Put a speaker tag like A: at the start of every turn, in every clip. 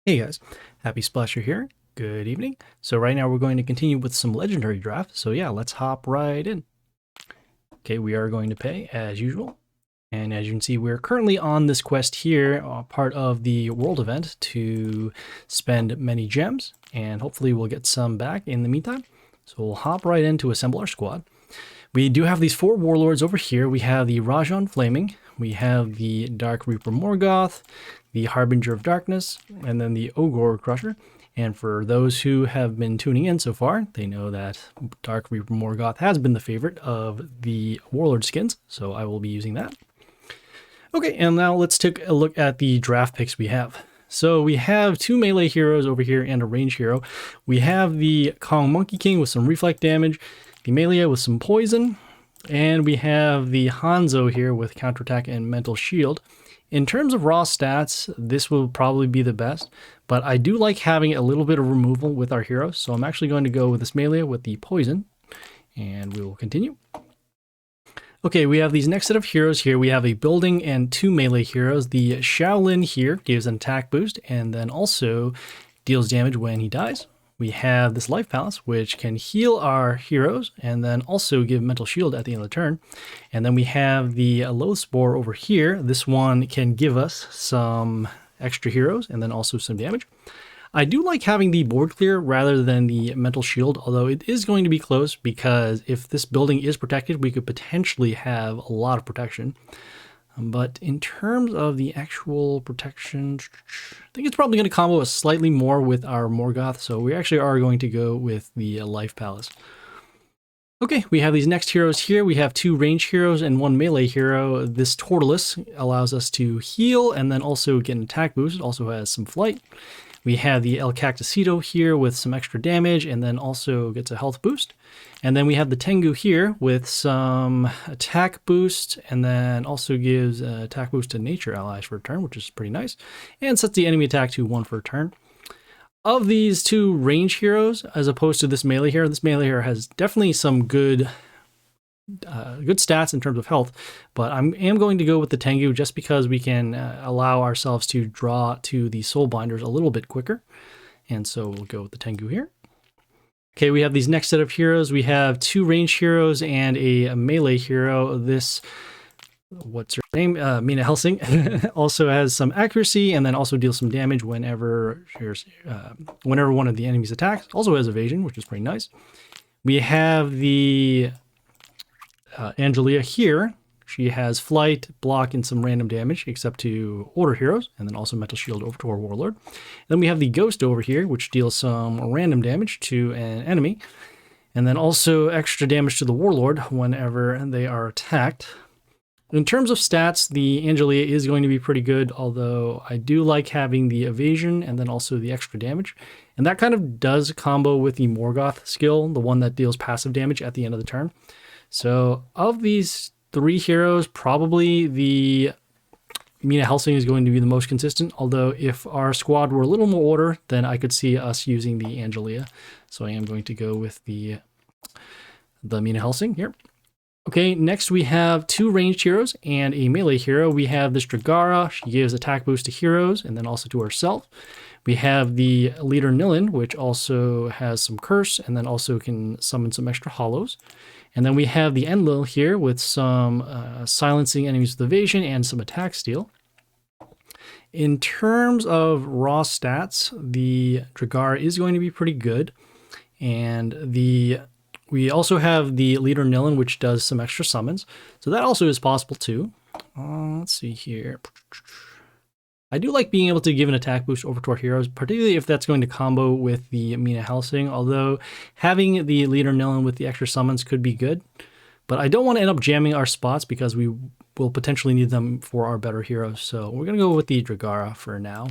A: Hey guys, Happy Splasher here. Good evening. So right now we're going to continue with some legendary drafts. So yeah, let's hop right in. Okay, we are going to pay as usual. And as you can see, we're currently on this quest here, part of the world event to spend many gems. And hopefully we'll get some back in the meantime. So we'll hop right in to assemble our squad. We do have these 4 warlords over here. We have the Rajan Flaming, we have the Dark Reaper Morgoth, the Harbinger of Darkness, and then the Ogre Crusher. And for those who have been tuning in so far, they know that Dark Reaper Morgoth has been the favorite of the Warlord skins, so I will be using that. Okay, and now let's take a look at the draft picks we have. So we have 2 melee heroes over here and a range hero. We have the Kong Monkey King with some reflect damage, the Melee with some poison, and we have the Hanzo here with counterattack and mental shield. In terms of raw stats, this will probably be the best, but I do like having a little bit of removal with our heroes, so I'm actually going to go with this Melee with the poison, and we will continue. Okay, we have these next set of heroes here. We have a building and 2 melee heroes. The Shaolin here gives an attack boost and then also deals damage when he dies. We have this Life Palace, which can heal our heroes and then also give mental shield at the end of the turn. And then we have the Loath Spore over here. This one can give us some extra heroes and then also some damage. I do like having the board clear rather than the mental shield, although it is going to be close because if this building is protected, we could potentially have a lot of protection. But in terms of the actual protection, I think it's probably going to combo us slightly more with our Morgoth, so we actually are going to go with the Life Palace. Okay, we have these next heroes here. We have 2 range heroes and 1 melee hero. This Tortoise allows us to heal and then also get an attack boost. It also has some flight. We have the El Cactusito here with some extra damage and then also gets a health boost. And then we have the Tengu here with some attack boost and then also gives an attack boost to nature allies for a turn, which is pretty nice. And sets the enemy attack to 1 for a turn. Of these 2 range heroes, as opposed to this melee hero has definitely some good stats in terms of health, but I am going to go with the Tengu just because we can allow ourselves to draw to the soul binders a little bit quicker, and so we'll go with the Tengu here. Okay, we have these next set of heroes. We have 2 range heroes and a melee hero. This, what's her name? Mina Helsing also has some accuracy and then also deals some damage whenever one of the enemies attacks. Also has evasion, which is pretty nice. We have the Angelia here. She has flight, block, and some random damage, except to order heroes, and then also mental shield over to our warlord. Then we have the ghost over here, which deals some random damage to an enemy, and then also extra damage to the warlord whenever they are attacked. In terms of stats, the Angelia is going to be pretty good, although I do like having the evasion and then also the extra damage. And that kind of does combo with the Morgoth skill, the one that deals passive damage at the end of the turn. So of these 3 heroes, probably the Mina Helsing is going to be the most consistent, although if our squad were a little more order, then I could see us using the Angelia. So I am going to go with the Mina Helsing here. Okay, next we have 2 ranged heroes and a melee hero. We have this Dragara. She gives attack boost to heroes and then also to herself. We have the leader Nilin, which also has some curse and then also can summon some extra hollows. And then we have the Enlil here with some silencing enemies with evasion and some attack steal. In terms of raw stats, the Dragara is going to be pretty good. And we also have the leader Nilin, which does some extra summons. So that also is possible too. Let's see here. I do like being able to give an attack boost over to our heroes, particularly if that's going to combo with the Mina Helsing, although having the leader Nilin with the extra summons could be good. But I don't want to end up jamming our spots because we will potentially need them for our better heroes. So we're going to go with the Dragara for now.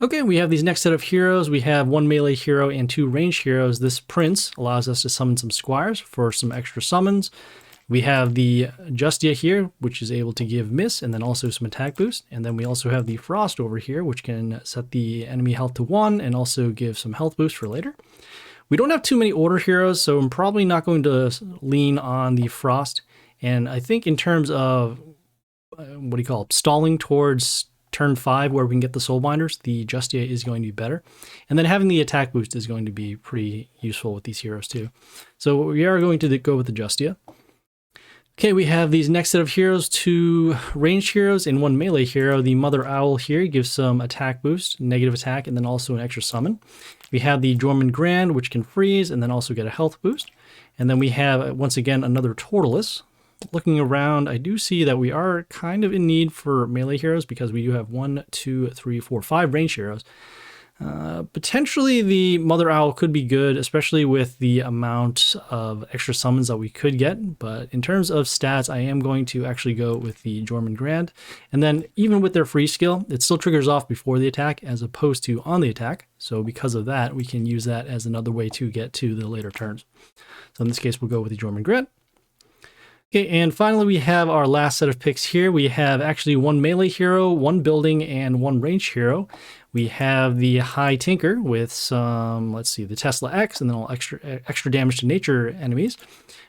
A: Okay, we have these next set of heroes. We have 1 melee hero and 2 ranged heroes. This Prince allows us to summon some squires for some extra summons. We have the Justia here, which is able to give miss and then also some attack boost. And then we also have the Frost over here, which can set the enemy health to 1 and also give some health boost for later. We don't have too many order heroes, so I'm probably not going to lean on the Frost. And I think in terms of, stalling towards turn 5 where we can get the soul binders, the Justia is going to be better. And then having the attack boost is going to be pretty useful with these heroes too. So we are going to go with the Justia. Okay, we have these next set of heroes, 2 ranged heroes and 1 melee hero. The Mother Owl here gives some attack boost, negative attack, and then also an extra summon. We have the Dormant Grand, which can freeze and then also get a health boost. And then we have, once again, another Tortoise. Looking around, I do see that we are kind of in need for melee heroes because we do have 1, 2, 3, 4, 5 ranged heroes. Potentially the Mother Owl could be good, especially with the amount of extra summons that we could get. But in terms of stats, I am going to actually go with the Dormant Grand. And then even with their free skill, it still triggers off before the attack as opposed to on the attack. So because of that, we can use that as another way to get to the later turns. So in this case, we'll go with the Dormant Grand. Okay, and finally we have our last set of picks here. We have actually 1 melee hero, 1 building, and 1 ranged hero. We have the High Tinker with some, let's see, the Tesla X, and then all extra damage to nature enemies.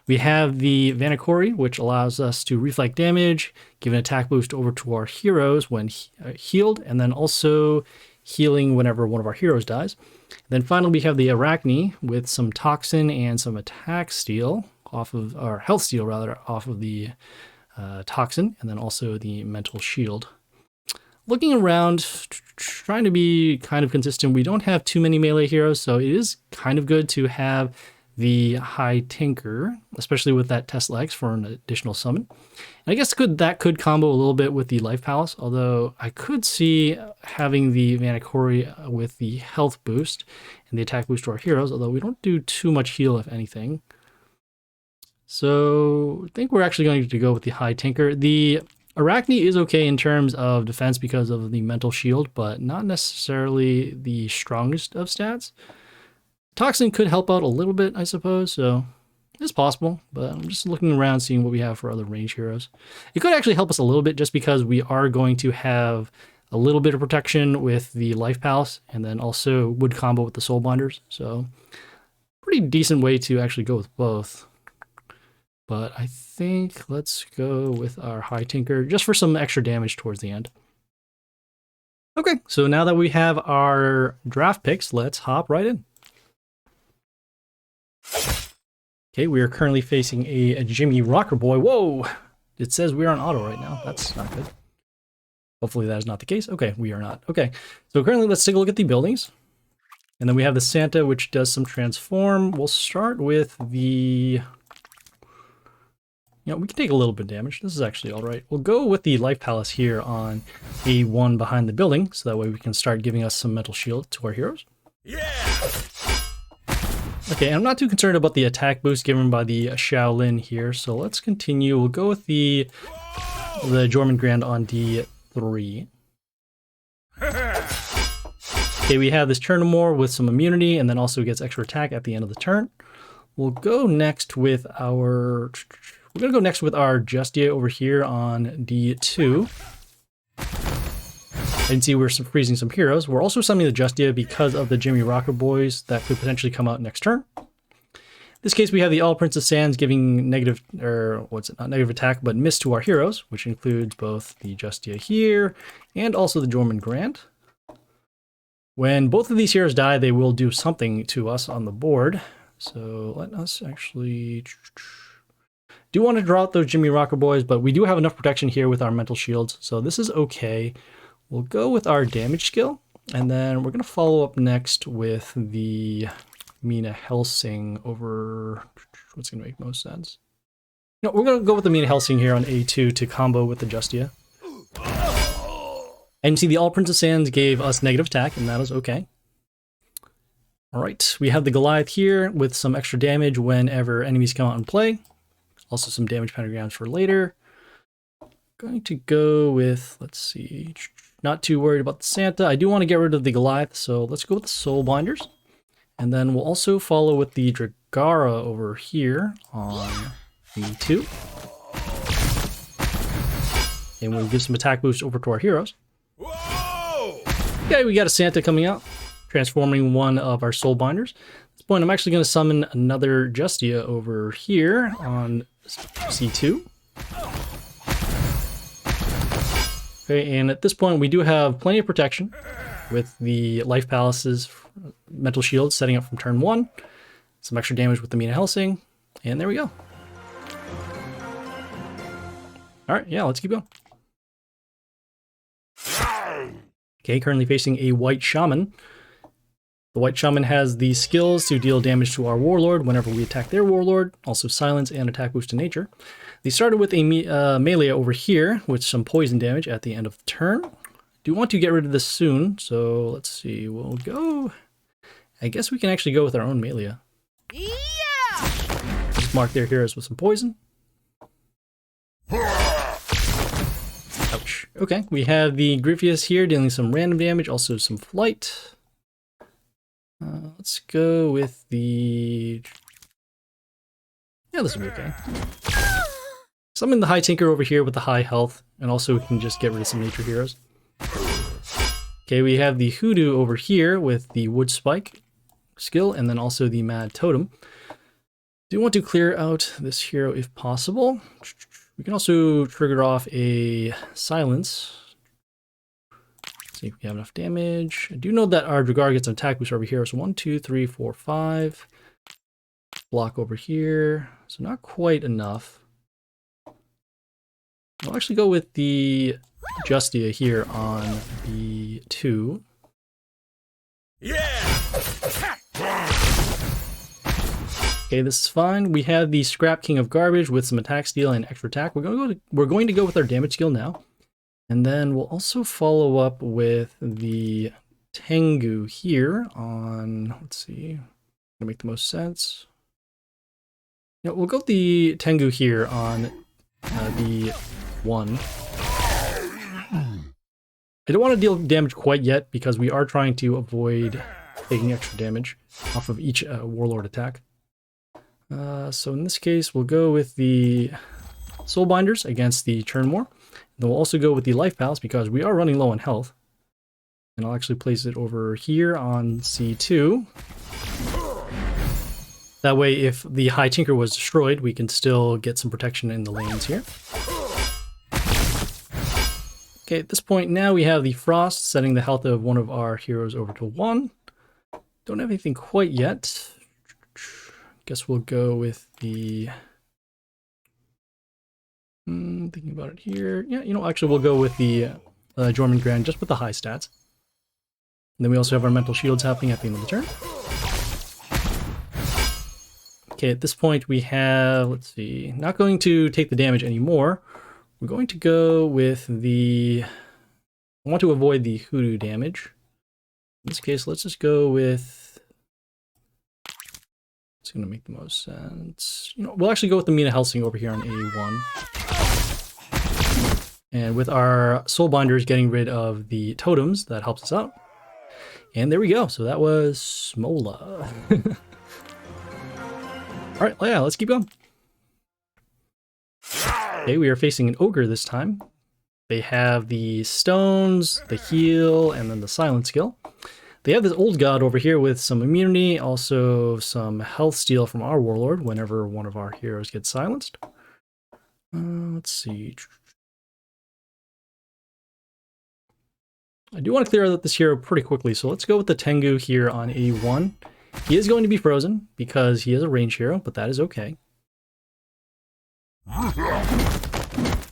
A: We have the Vanakori, which allows us to reflect damage, give an attack boost over to our heroes when healed, and then also healing whenever one of our heroes dies. Then finally we have the Arachne with some Toxin and some attack steal off of, or health steal rather, off of the Toxin, and then also the Mental Shield. Looking around, trying to be kind of consistent, we don't have too many melee heroes, so it is kind of good to have the High Tinker, especially with that Tesla X for an additional summon. And I guess that could combo a little bit with the Life Palace, although I could see having the Vanakori with the health boost and the attack boost to our heroes, although we don't do too much heal, if anything. So I think we're actually going to go with the High Tinker. The Arachne is okay in terms of defense because of the Mental Shield, but not necessarily the strongest of stats. Toxin could help out a little bit, I suppose, so it's possible, but I'm just looking around seeing what we have for other range heroes. It could actually help us a little bit just because we are going to have a little bit of protection with the Life Palace and then also would combo with the Soul Binders, so pretty decent way to actually go with both. But I think let's go with our High Tinker just for some extra damage towards the end. Okay, so now that we have our draft picks, let's hop right in. Okay, we are currently facing a Jimmy Rocker Boy. Whoa! It says we're on auto right now. That's not good. Hopefully that is not the case. Okay, we are not. Okay, so currently let's take a look at the buildings. And then we have the Santa, which does some transform. We'll start with the... we can take a little bit of damage. This is actually all right. We'll go with the Life Palace here on A1 behind the building, so that way we can start giving us some Mental Shield to our heroes. Yeah! Okay, I'm not too concerned about the attack boost given by the Shaolin here, so let's continue. We'll go with the Dormant Grand on D3. Okay, we have this Chernomore with some immunity, and then also gets extra attack at the end of the turn. We'll go next with our... We're going to go next with our Justia over here on D2. I can see we're freezing some heroes. We're also summoning the Justia because of the Jimmy Rocker Boys that could potentially come out next turn. In this case, we have the All Princess Sands giving negative, or what's it, not negative attack, but miss to our heroes, which includes both the Justia here and also the Dormant Grand. When both of these heroes die, they will do something to us on the board. So let us actually... Do want to draw out those Jimmy Rocker Boys, but we do have enough protection here with our Mental Shields, so this is okay. We'll go with our damage skill, and then we're going to follow up next with the Mina Helsing over... What's going to make most sense? No, we're going to go with the Mina Helsing here on A2 to combo with the Justia. And you see the All Princess Sands gave us negative attack, and that is okay. Alright, we have the Goliath here with some extra damage whenever enemies come out and play. Also some damage pentagrams for later. Going to go with, let's see, not too worried about the Santa. I do want to get rid of the Goliath, so let's go with the Soul Binders. And then we'll also follow with the Dragara over here on B2. And we'll give some attack boost over to our heroes. Okay, we got a Santa coming out, transforming one of our Soul Binders. At this point, I'm actually going to summon another Justia over here on C2. Okay, and at this point we do have plenty of protection with the life palaces, mental shields setting up from turn 1, some extra damage with the Mina Helsing, and there we go. Alright, yeah, let's keep going. Okay, currently facing a white shaman. The white shaman has the skills to deal damage to our warlord whenever we attack their warlord, also silence and attack boost to nature. They started with a melee over here with some poison damage at the end of the turn. Do want to get rid of this soon, so let's see, we'll go... I guess we can actually go with our own melee. Yeah! Just mark their heroes with some poison. Ouch. Okay, we have the Griffius here dealing some random damage, also some flight. Let's go with the... Yeah, this will be okay. Summon the High Tinker over here with the high health, and also we can just get rid of some nature heroes. Okay, we have the Hoodoo over here with the Wood Spike skill, and then also the Mad Totem. Do want to clear out this hero if possible. We can also trigger off a silence. See if we have enough damage. I do know that our Dragar gets an attack boost over here. So 1, 2, 3, 4, 5. Block over here. So not quite enough. I'll actually go with the Justia here on the 2. Yeah! Okay, this is fine. We have the Scrap King of Garbage with some attack steal and extra attack. We're going to go with our damage skill now. And then we'll also follow up with the Tengu here on, let's see, gonna make the most sense. Yeah, we'll go with the Tengu here on the 1. I don't want to deal damage quite yet because we are trying to avoid taking extra damage off of each Warlord attack. So in this case, we'll go with the Soulbinders against the Churnmore. Then we'll also go with the Life Palace because we are running low on health. And I'll actually place it over here on C2. That way, if the High Tinker was destroyed, we can still get some protection in the lanes here. Okay, at this point now we have the Frost setting the health of one of our heroes over to 1. Don't have anything quite yet. Guess we'll go with the... thinking about it here. Yeah, you know, actually we'll go with the Jormungand just with the high stats. And then we also have our mental shields happening at the end of the turn. Okay, at this point we have, let's see, not going to take the damage anymore. We're going to go with the... I want to avoid the Hoodoo damage. In this case, let's just go with... It's going to make the most sense. You know, we'll actually go with the Mina Helsing over here on A1. And with our Soulbinders getting rid of the totems, that helps us out. And there we go. So that was SMola. Alright, yeah, let's keep going. Okay, we are facing an ogre this time. They have the stones, the heal, and then the silent skill. They have this old god over here with some immunity, also some health steal from our warlord whenever one of our heroes gets silenced. Let's see. I do want to clear out this hero pretty quickly, so let's go with the Tengu here on A1. He is going to be frozen because he is a range hero, but that is okay.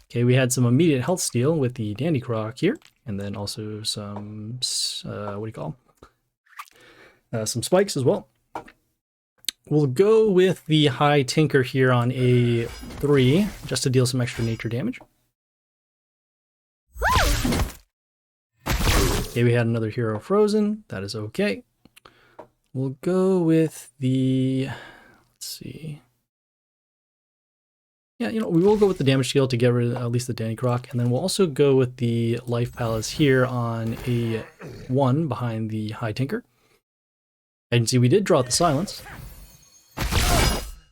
A: Okay, we had some immediate health steal with the Dandy Croc here, and then also some, what do you call them? Some spikes as well. We'll go with the High Tinker here on A3, just to deal some extra nature damage. Okay, we had another hero frozen, that is okay. We'll go with the, let's see. Yeah, you know, we will go with the damage shield to get rid of at least the Danny Croc, and then we'll also go with the Life Palace here on A1 behind the High Tinker. As you can see, we did draw out the silence.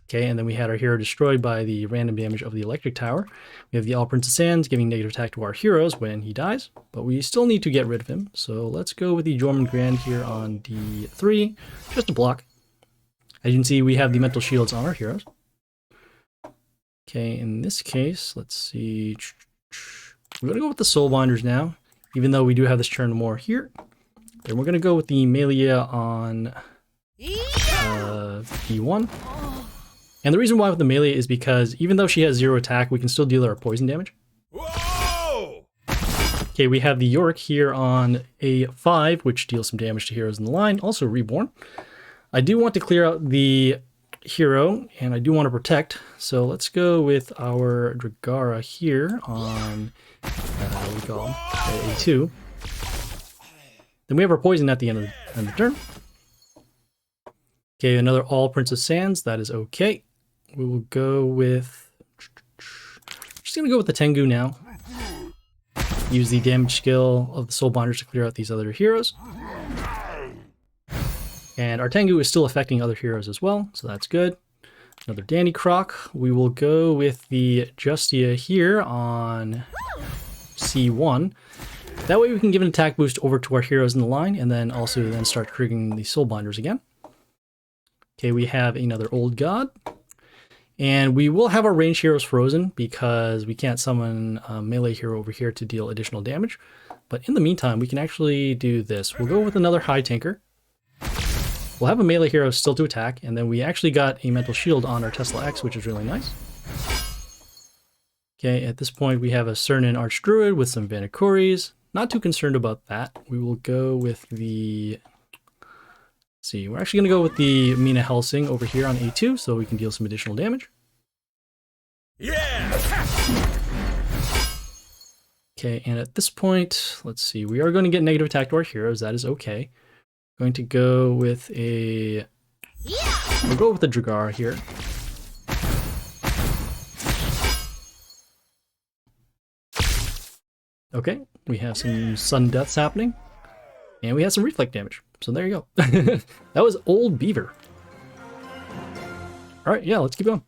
A: Okay, and then we had our hero destroyed by the random damage of the electric tower. We have the All Prince of Sands giving negative attack to our heroes when he dies, but we still need to get rid of him. So let's go with the Jormungand here on D3, just to block. As you can see, we have the mental shields on our heroes. Okay, in this case, let's see. We're going to go with the Soulbinders now, even though we do have this turn more here. Then we're going to go with the Melee on D1. And the reason why with the Melee is because even though she has 0 attack, we can still deal her poison damage. Whoa! Okay, we have the Yorick here on A5, which deals some damage to heroes in the line, also Reborn. I do want to clear out the hero, and I do want to protect, so let's go with our Dragara here on what we call A2. Then we have our poison at the end of the turn. Okay, another all Princess Sands, that is okay. We will go with, just gonna go with the Tengu now. Use the damage skill of the Soulbinders to clear out these other heroes. And our Tengu is still affecting other heroes as well, so that's good. Another Danny Croc. We will go with the Justia here on C1. That way we can give an attack boost over to our heroes in the line, and then also then start triggering the Soulbinders again. Okay, we have another Old God. And we will have our ranged heroes frozen because we can't summon a melee hero over here to deal additional damage. But in the meantime, we can actually do this. We'll go with another High Tinker. We'll have a melee hero still to attack, and then we actually got a mental shield on our Tesla X, which is really nice. Okay, at this point we have a Cernan Archdruid with some Vanakoris. Not too concerned about that. We will go with the... Let's see, we're actually going to go with the Mina Helsing over here on A2 so we can deal some additional damage. Yeah! Okay, and at this point, let's see, we are going to get negative attack to our heroes. That is okay. Going to go with a... We'll go with the Dragara here. Okay, we have some sudden deaths happening. And we have some reflect damage. So there you go. That was OldBeaver. Alright, yeah, let's keep going.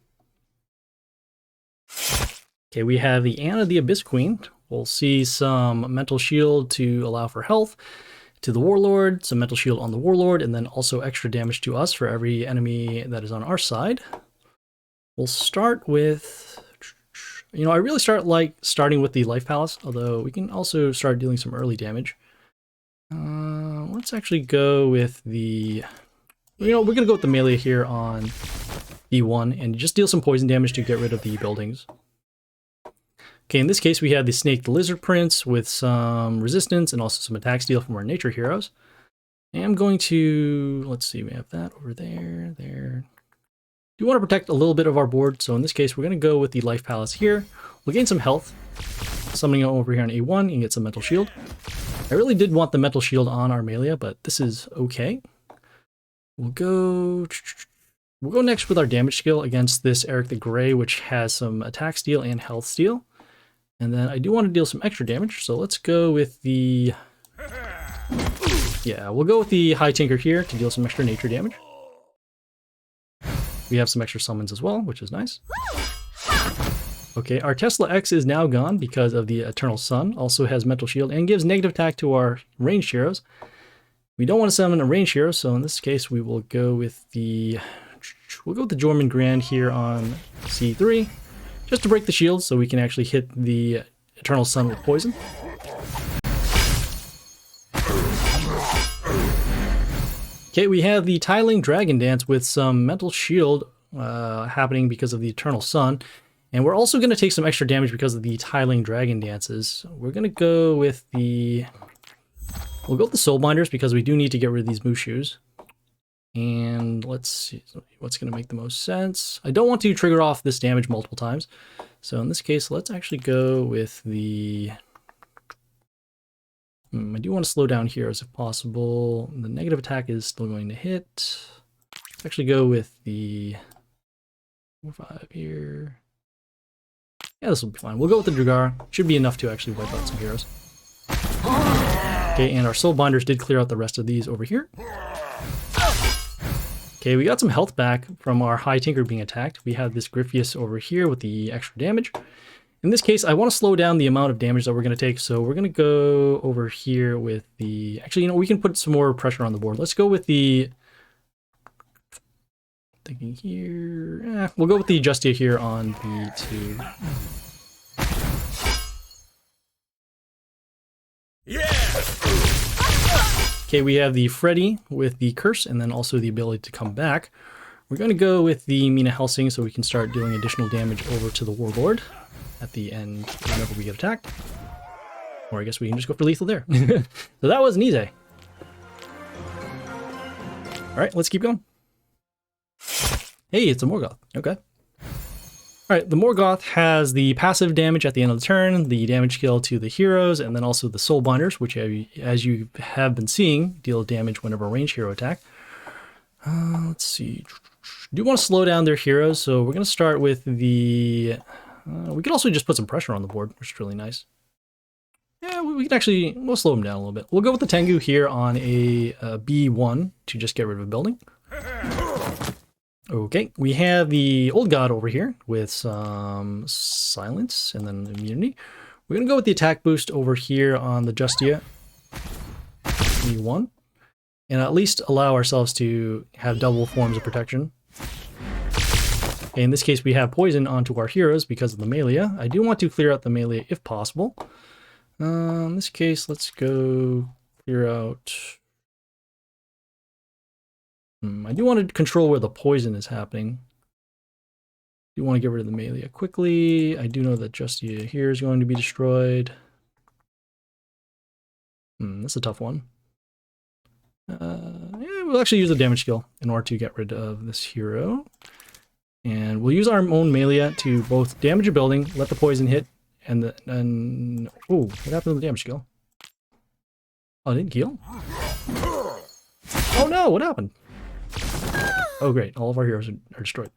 A: Okay, we have the Anna the Abyss Queen. We'll see some mental shield to allow for health to the Warlord, some mental shield on the Warlord, and then also extra damage to us for every enemy that is on our side. We'll start with... You know, I really starting with the Life Palace, although we can also start dealing some early damage. Let's actually go with the... You know, we're going to go with the melee here on E1 and just deal some poison damage to get rid of the buildings. Okay, in this case we have the Snake the Lizard Prince with some resistance and also some attack steal from our nature heroes. And I'm going to... Let's see, we have that over there, there. Do want to protect a little bit of our board, so in this case we're going to go with the Life Palace here. We'll gain some health, summoning it over here on A1 and get some mental shield. I really did want the mental shield on our Melia, but this is okay. We'll go next with our damage skill against this Eric the Grey, which has some attack steal and health steal. And then I do want to deal some extra damage, so let's go with the... Yeah, we'll go with the High Tinker here to deal some extra nature damage. We have some extra summons as well, which is nice. Okay, our Tesla X is now gone because of the Eternal Sun. Also has mental shield and gives negative attack to our ranged heroes. We don't want to summon a ranged hero, so in this case we will go with the... We'll go with the Jormungand here on C3, just to break the shield so we can actually hit the Eternal Sun with poison. Okay, we have the Tiling Dragon Dance with some mental shield happening because of the Eternal Sun. And we're also going to take some extra damage because of the Tiling Dragon Dances. We're going to go with the... We'll go with the Soulbinders because we do need to get rid of these Mushus. And let's see what's going to make the most sense. I don't want to trigger off this damage multiple times. So in this case, let's actually go with the... I do want to slow down heroes if possible. The negative attack is still going to hit. Let's actually go with the 4-5 here. Yeah, this will be fine. We'll go with the Dragara. Should be enough to actually wipe out some heroes. Okay, and our Soulbinders did clear out the rest of these over here. Okay, we got some health back from our High Tinker being attacked. We have this Griffius over here with the extra damage. In this case, I want to slow down the amount of damage that we're going to take, so we're going to go over here with the... Actually, you know, we can put some more pressure on the board. Let's go with the... Thinking here... we'll go with the Justia here on the 2. Okay, we have the Freddy with the curse and then also the ability to come back. We're going to go with the Mina Helsing so we can start dealing additional damage over to the Warlord at the end whenever we get attacked. Or I guess we can just go for lethal there. So that was Nize. Alright, let's keep going. Hey, it's a Morgoth. Okay. Alright, the Morgoth has the passive damage at the end of the turn, the damage skill to the heroes, and then also the Soulbinders, which, as you have been seeing, deal damage whenever a ranged hero attack. Let's see. I do want to slow down their heroes, so we're going to start with the... we could also just put some pressure on the board, which is really nice. Yeah, we can actually... We'll slow them down a little bit. We'll go with the Tengu here on a B1 to just get rid of a building. Okay, we have the Old God over here with some silence and then immunity. We're going to go with the attack boost over here on the Justia E1 and at least allow ourselves to have double forms of protection. Okay, in this case, we have poison onto our heroes because of the melee. I do want to clear out the melee if possible. In this case, let's go clear out... I do want to control where the poison is happening. I do want to get rid of the melee quickly. I do know that Justia here is going to be destroyed. That's a tough one. Yeah, we'll actually use the damage skill in order to get rid of this hero. And we'll use our own melee to both damage a building, let the poison hit, and then... Oh, what happened to the damage skill? Oh, it didn't heal? Oh no, what happened? Oh great, all of our heroes are destroyed.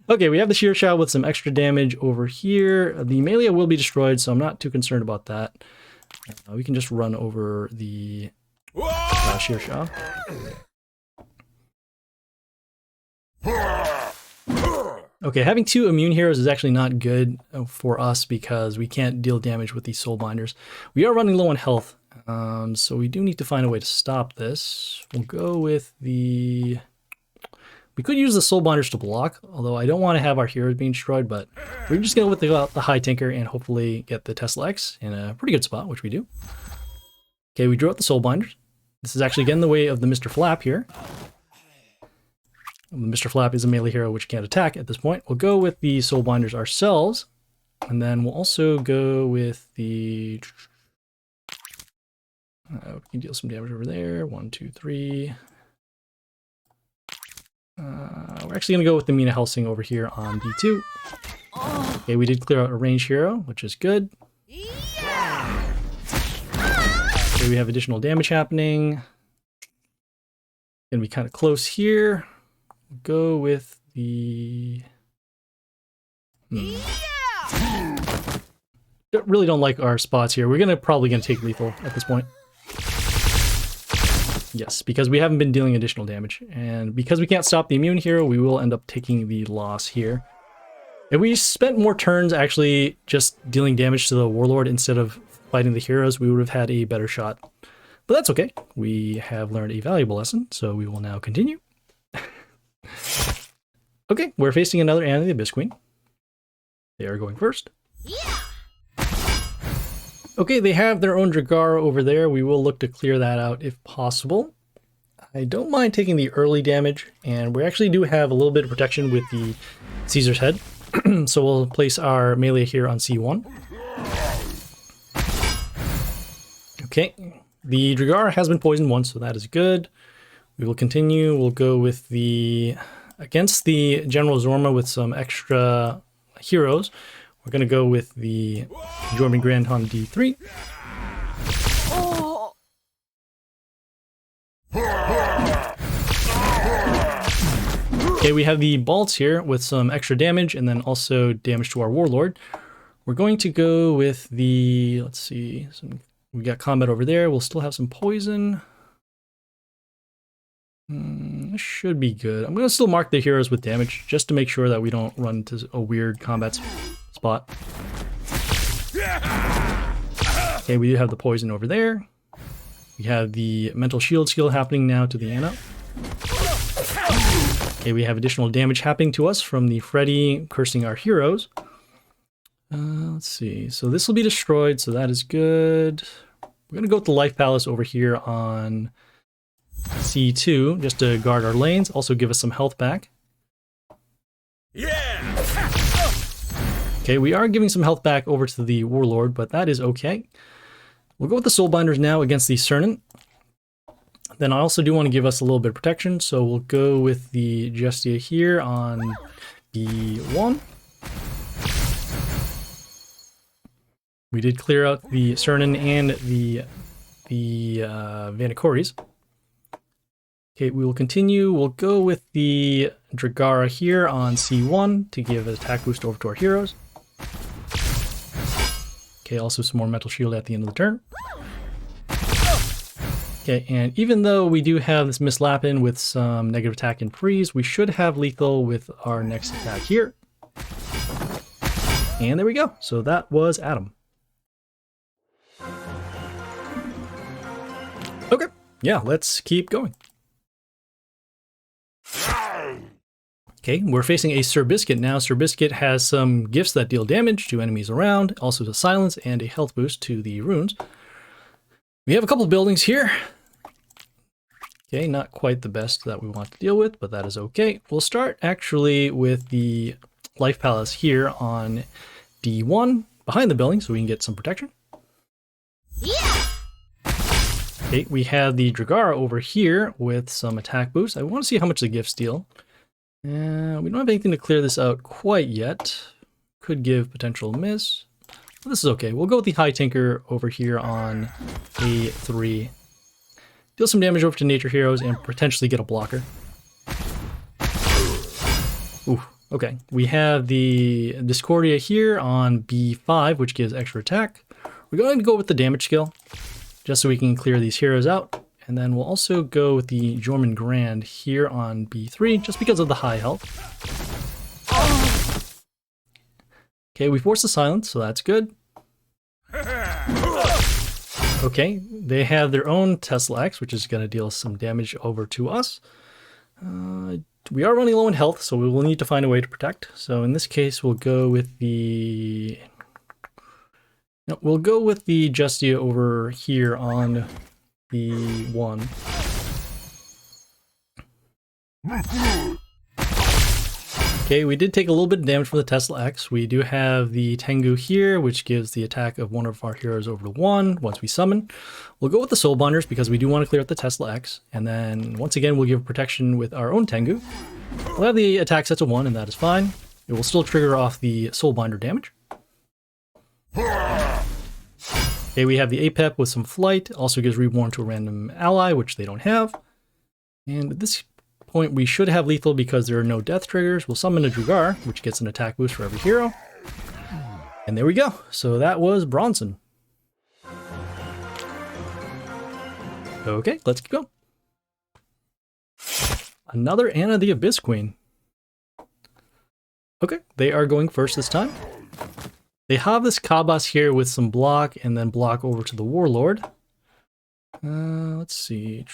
A: Okay, we have the Shear Shot with some extra damage over here. The melee will be destroyed, so I'm not too concerned about that. We can just run over the Shear Shot. Okay, having two immune heroes is actually not good for us because we can't deal damage with these Soulbinders. We are running low on health, so we do need to find a way to stop this. We'll go with the... We could use the Soulbinders to block, although I don't want to have our heroes being destroyed, but we're just going to go with the High Tinker and hopefully get the Tesla X in a pretty good spot, which we do. Okay, we drew out the Soulbinders. This is actually getting in the way of the Mr. Flap here. Mr. Flap is a melee hero which can't attack at this point. We'll go with the Soulbinders ourselves, and then we'll also go with the... we can deal some damage over there. 1, 2, 3... we're actually going to go with the Mina Helsing over here on D2. Okay, we did clear out a ranged hero, which is good. Okay, we have additional damage happening. Gonna be kind of close here. Go with the... Really don't like our spots here. We're probably gonna take lethal at this point. Yes, because we haven't been dealing additional damage. And because we can't stop the immune hero, we will end up taking the loss here. If we spent more turns actually just dealing damage to the Warlord instead of fighting the heroes, we would have had a better shot. But that's okay. We have learned a valuable lesson, so we will now continue. Okay, we're facing another Anna the Abyss Queen. They are going first. Okay, they have their own Dragar over there. We will look to clear that out if possible. I don't mind taking the early damage, and we actually do have a little bit of protection with the Caesar's Head. So we'll place our melee here on C1. Okay, the Dragar has been poisoned once, so that is good. We will continue. We'll go with the... Against the General Zorma with some extra heroes, we're going to go with the Jorman Grand on D3. Okay, we have the Balts here with some extra damage and then also damage to our Warlord. We're going to go with the, let's see, we got combat over there. We'll still have some poison. This should be good. I'm going to still mark the heroes with damage just to make sure that we don't run into a weird combat spot. Okay, we do have the poison over there. We have the mental shield skill happening now to the Anna. Okay, we have additional damage happening to us from the Freddy cursing our heroes. Let's see. So this will be destroyed, so that is good. We're going to go with the Life Palace over here on C2 just to guard our lanes, also give us some health back.
B: Yeah.
A: Okay, we are giving some health back over to the Warlord, but that is okay. We'll go with the Soulbinders now against the Cernan. Then I also do want to give us a little bit of protection, so we'll go with the Justia here on B1. We did clear out the Cernan and the Vanacoris. Okay, we will continue. We'll go with the Dragara here on C1 to give an attack boost over to our heroes. Okay, also some more Mental Shield at the end of the turn. Okay, and even though we do have this Mislapin with some negative attack and freeze, we should have lethal with our next attack here. And there we go. So that was Adam. Okay, yeah, let's keep going. Okay, we're facing a Sir Biscuit now. Sir Biscuit has some gifts that deal damage to enemies around, also the silence and a health boost to the runes. We have a couple of buildings here. Okay, not quite the best that we want to deal with, but that is okay. We'll start actually with the Life Palace here on D1 behind the building so we can get some protection.
B: Yeah.
A: Okay, we have the Dragara over here with some attack boost. I want to see how much the gifts deal. We don't have anything to clear this out quite yet. Could give potential miss. But this is okay. We'll go with the High Tinker over here on A3. Deal some damage over to nature heroes and potentially get a blocker. Ooh, okay. We have the Discordia here on B5, which gives extra attack. We're going to go with the damage skill, just so we can clear these heroes out. And then we'll also go with the Jorman Grand here on B3, just because of the high health. Okay, we forced the silence, so that's good. Okay, they have their own Tesla X, which is going to deal some damage over to us. We are running low in health, so we will need to find a way to protect. So in this case, we'll go with the... No, we'll go with the Justia over here on B1. Okay, we did take a little bit of damage from the Tesla X. We do have the Tengu here, which gives the attack of one of our heroes over to 1 once we summon. We'll go with the Soulbinders because we do want to clear out the Tesla X. And then once again, we'll give protection with our own Tengu. We'll have the attack set to 1, and that is fine. It will still trigger off the Soulbinder damage. Okay, we have the Apep with some flight. Also gives Reborn to a random ally, which they don't have. And at this point, we should have lethal because there are no death triggers. We'll summon a Drugar, which gets an attack boost for every hero. And there we go. So that was Bronson. Okay, let's go. Another Anna the Abyss Queen. Okay, they are going first this time. They have this Kabas here with some block and then block over to the Warlord. Let's see.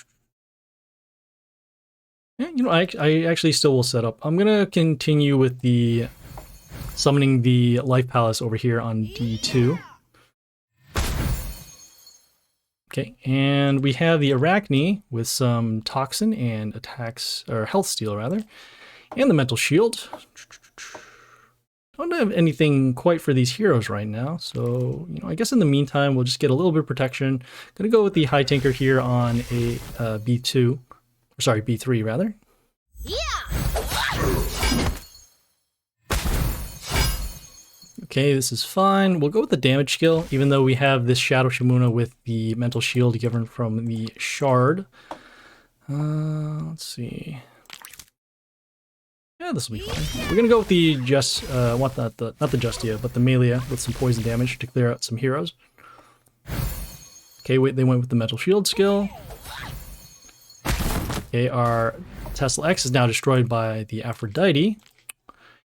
A: Yeah, you know, I actually still will set up. I'm going to continue with the summoning the Life Palace over here on D2. Okay, and we have the Arachne with some Toxin and attacks, or Health Steal rather, and the Mental Shield. Don't have anything quite for these heroes right now, so you know, I guess in the meantime we'll just get a little bit of protection. Gonna go with the High Tinker here on a B2, or sorry, B3 rather.
B: Yeah.
A: Okay, this is fine. We'll go with the damage skill, even though we have this Shadow Shimuna with the Mental Shield given from the Shard. Let's see. Yeah, this will be fine. We're gonna go with the not the Justia, but the Melia with some poison damage to clear out some heroes. Okay, wait, they went with the Mental Shield skill. Okay, our Tesla X is now destroyed by the Aphrodite,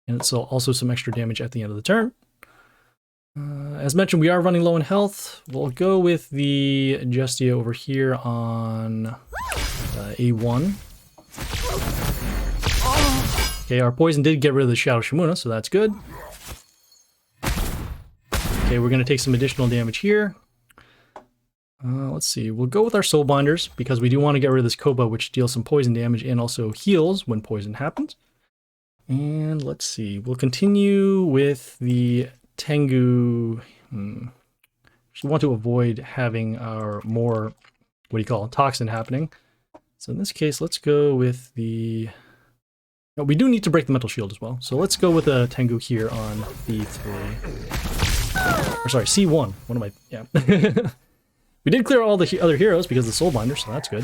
A: and it's also some extra damage at the end of the turn. As mentioned, we are running low in health. We'll go with the Justia over here on A1. Okay, our poison did get rid of the Shadow Shimuna, so that's good. Okay, we're going to take some additional damage here. Let's see. We'll go with our soul binders because we do want to get rid of this Koba, which deals some poison damage and also heals when poison happens. And let's see. We'll continue with the Tengu. We want to avoid having our more, what do you call it, toxin happening. So in this case, let's go with the... No, we do need to break the mental shield as well. So let's go with a Tengu here on B3. Or sorry, C1. What am I... Yeah. We did clear all the other heroes because of the soul binder, so that's good.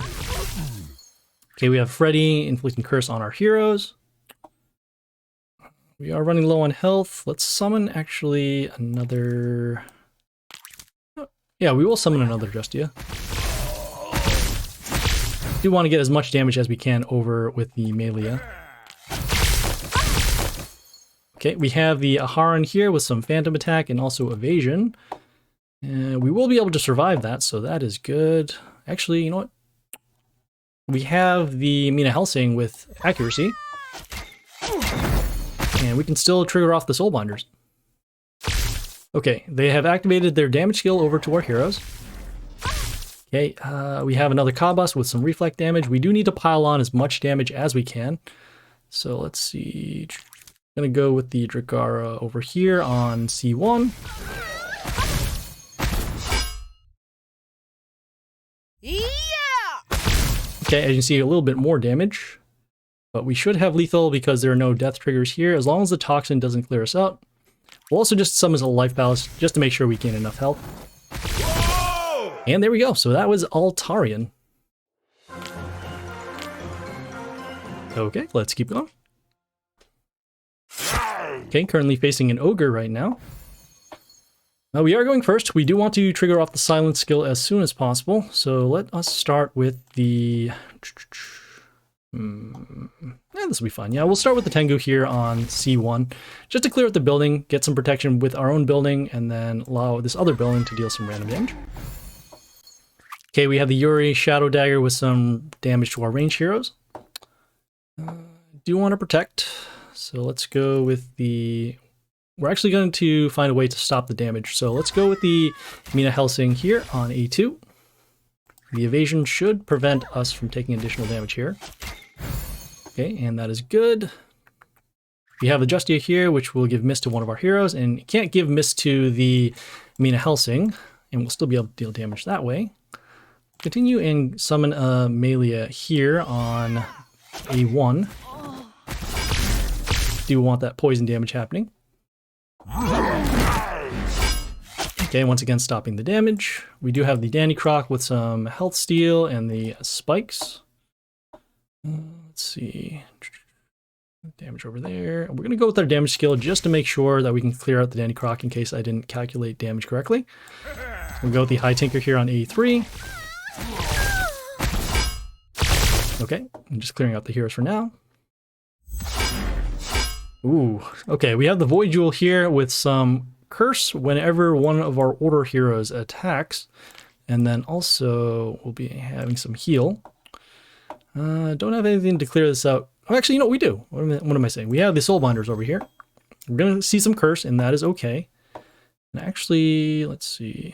A: Okay, we have Freddy inflicting curse on our heroes. We are running low on health. Let's summon actually another... Yeah, we will summon another Justia. Do want to get as much damage as we can over with the Melia. Okay, we have the Aharon here with some phantom attack and also evasion. And we will be able to survive that, so that is good. Actually, you know what? We have the Mina Helsing with accuracy. And we can still trigger off the soul binders. Okay, they have activated their damage skill over to our heroes. Okay, we have another Kabas with some reflect damage. We do need to pile on as much damage as we can. So let's see. I'm gonna go with the Dragara over here on C1.
B: Yeah!
A: Okay, as you can see, a little bit more damage. But we should have lethal because there are no death triggers here, as long as the toxin doesn't clear us out. We'll also just summon a life palace just to make sure we gain enough health. Whoa! And there we go. So that was Altarian. Okay, let's keep going. Okay, currently facing an ogre right now. Now we are going first. We do want to trigger off the silence skill as soon as possible. So let us start with the... Yeah, this will be fine. Yeah, we'll start with the Tengu here on C1, just to clear out the building, get some protection with our own building, and then allow this other building to deal some random damage. Okay, we have the Yuri Shadow Dagger with some damage to our range heroes. Do want to protect, so let's go with the... We're actually going to find a way to stop the damage, so let's go with the Mina Helsing here on A2. The evasion should prevent us from taking additional damage here. Okay, and that is good. We have the Justia here, which will give miss to one of our heroes, and it can't give miss to the Mina Helsing, and we'll still be able to deal damage that way. Continue and summon a Melia here on A1. Do want that poison damage happening. Okay, once again stopping the damage. We do have the Danny Croc with some health steal and the spikes. Let's see. Damage over there. We're going to go with our damage skill just to make sure that we can clear out the Danny Croc in case I didn't calculate damage correctly. We'll go with the High Tinker here on A3. Okay, I'm just clearing out the heroes for now. Ooh, okay, we have the Void Jewel here with some curse whenever one of our order heroes attacks, and then also we'll be having some heal. Don't have anything to clear this out. Oh, actually, you know what we do. What am I saying? We have the soul binders over here. We're gonna see some curse, and that is okay. And actually, let's see.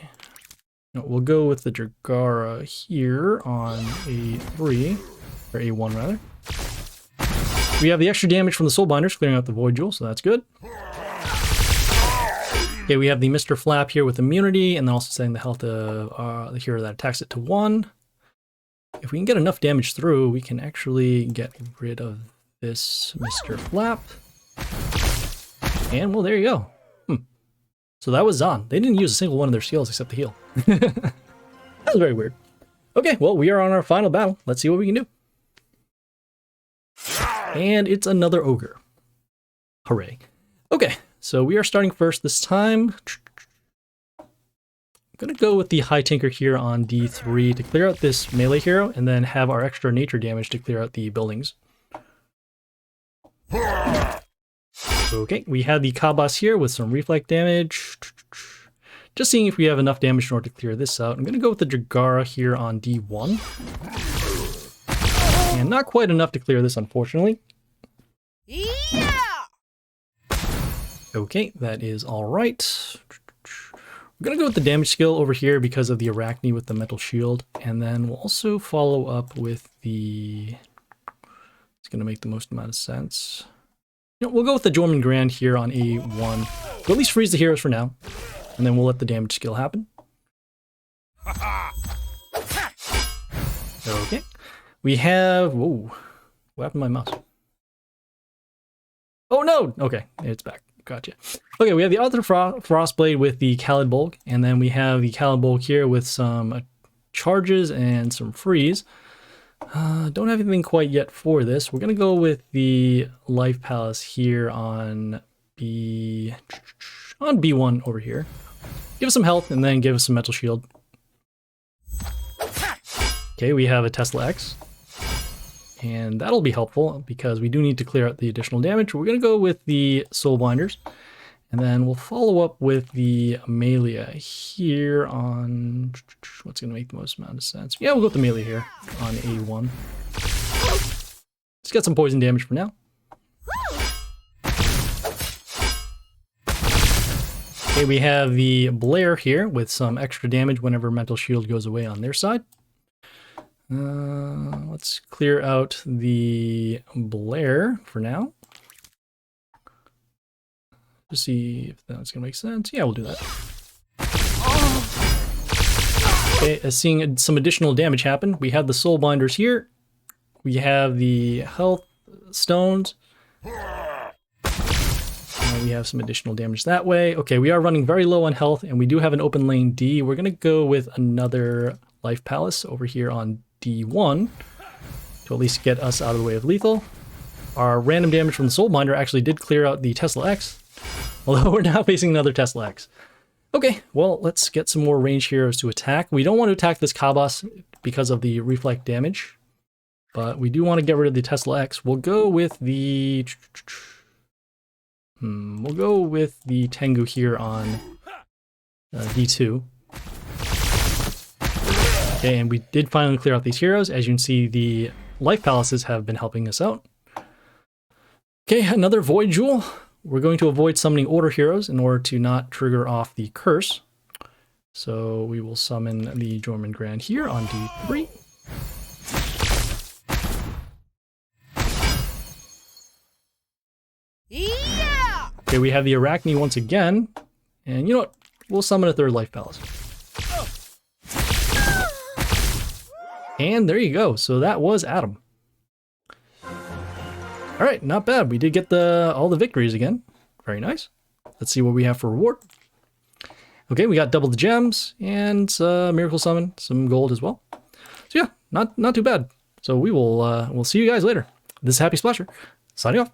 A: No, we'll go with the Dragara here on A3 or A1 rather. We have the extra damage from the soul binders clearing out the Void Jewel, so that's good. Okay, we have the Mr. Flap here with immunity, and then also setting the health of the hero that attacks it to 1. If we can get enough damage through, we can actually get rid of this Mr. Flap. And, well, there you go. So that was Zaan. They didn't use a single one of their skills except the heal. That was very weird. Okay, well, we are on our final battle. Let's see what we can do. And it's another ogre. Hooray. Okay, so we are starting first this time. I'm going to go with the High Tinker here on D3 to clear out this melee hero, and then have our extra nature damage to clear out the buildings. Okay, we have the Kabas here with some reflect damage. Just seeing if we have enough damage in order to clear this out. I'm going to go with the Dragara here on D1. And not quite enough to clear this, unfortunately.
B: Yeah!
A: Okay, that is all right. We're going to go with the damage skill over here because of the Arachne with the metal shield. And then we'll also follow up with the... It's going to make the most amount of sense. You know, we'll go with the Jorman Grand here on A1. We'll at least freeze the heroes for now. And then we'll let the damage skill happen. Okay. We have... Whoa. What happened to my mouse? Oh no! Okay, it's back. Gotcha. Okay, we have the other Frostblade with the Khalid Bulk, and then we have the Khalid Bulk here with some charges and some freeze. Don't have anything quite yet for this. We're gonna go with the Life Palace here on B1 over here. Give us some health and then give us some Metal Shield. Okay, we have a Tesla X. And that'll be helpful because we do need to clear out the additional damage. We're going to go with the Soul Binders. And then we'll follow up with the Amelia here on... What's going to make the most amount of sense? Yeah, we'll go with the Amelia here on A1. Let's get some poison damage for now. Okay, we have the Blair here with some extra damage whenever Mental Shield goes away on their side. Let's clear out the Blair for now. Just see if that's gonna make sense. Yeah, we'll do that. Okay, seeing some additional damage happen. We have the Soul Binders here. We have the Health Stones. We have some additional damage that way. Okay, we are running very low on health, and we do have an open lane D. We're gonna go with another Life Palace over here on D1 to at least get us out of the way of lethal. Our random damage from the Soul Binder actually did clear out the Tesla X, although we're now facing another Tesla X. Okay, well, let's get some more ranged heroes to attack. We don't want to attack this Kabas because of the reflect damage, but we do want to get rid of the Tesla X. We'll go with the... We'll go with the Tengu here on D2. Okay, and we did finally clear out these heroes. As you can see, the Life Palaces have been helping us out. Okay, another Void Jewel. We're going to avoid summoning Order heroes in order to not trigger off the curse. So we will summon the Jorman Grand here on D3.
B: Yeah!
A: Okay, we have the Arachne once again. And you know what? We'll summon a third Life Palace. And there you go. So that was Adam. All right, not bad. We did get all the victories again. Very nice. Let's see what we have for reward. Okay, we got double the gems and miracle summon, some gold as well. So yeah, not too bad. So we will we'll see you guys later. This is Happy Splasher, signing off.